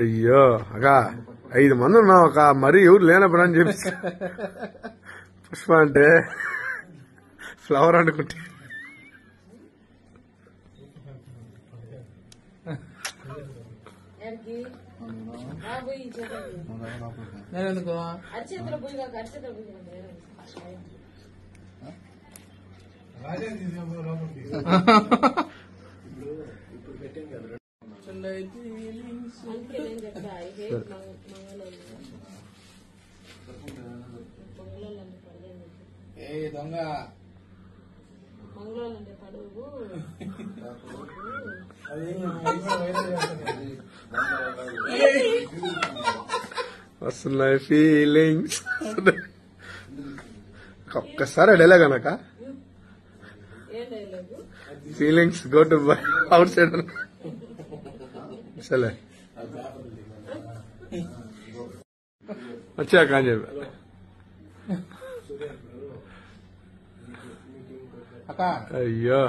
అయ్యో అక్క 5 మంది ఉన్నాం అక్క, మరి ఎవరు లేనప్పుడు అని చెప్పి పుష్ప అంటే ఫ్లవర్ అనుకుంటే దొంగ మంగళవాళ్ళంటే పడుగు వస్తున్నాయి ఫీలింగ్స్. ఒక్కసారి డైలాగ్ అనక feelings go to out side సరే వచ్చాక అని చెప్పి అయ్యో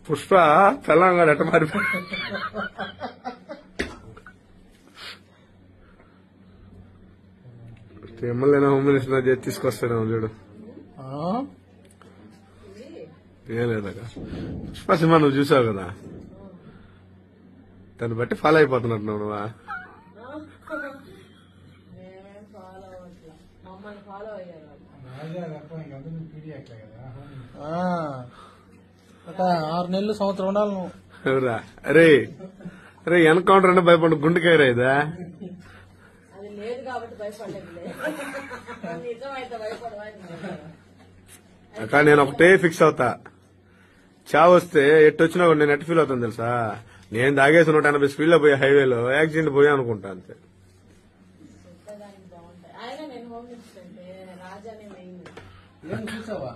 పుష్ప తెలంగాణ ఎట్ట మారిపోయి ఎమ్మెల్యేనా హోమ్ మినిస్టర్ చేసి తీసుకొస్తాడేమో చూడు. ఏం లేదక్క, పుష్ప సినిమా నువ్వు చూసావు కదా, దాన్ని బట్టి ఫాలో అయిపోతున్నట్టున్నావు నువ్వా? ఒక 6 నెలలు సంవత్సరం ఉండాలి నువ్వు. ఎవరా? అరే అరే ఎన్కౌంటర్ అంటే భయపడు గుండెకాయరా ఇదా? అక్క నేను ఒకటే ఫిక్స్ అవుతా, చావు వస్తే ఎట్టొచ్చినా కూడా నేను ఎట్ ఫీల్ అవుతాను తెలుసా? నేను దాగేసి 180 స్పీడ్ లో పోయి హైవేలో యాక్సిడెంట్ పోయా అనుకుంటా అంతే. చూసావా?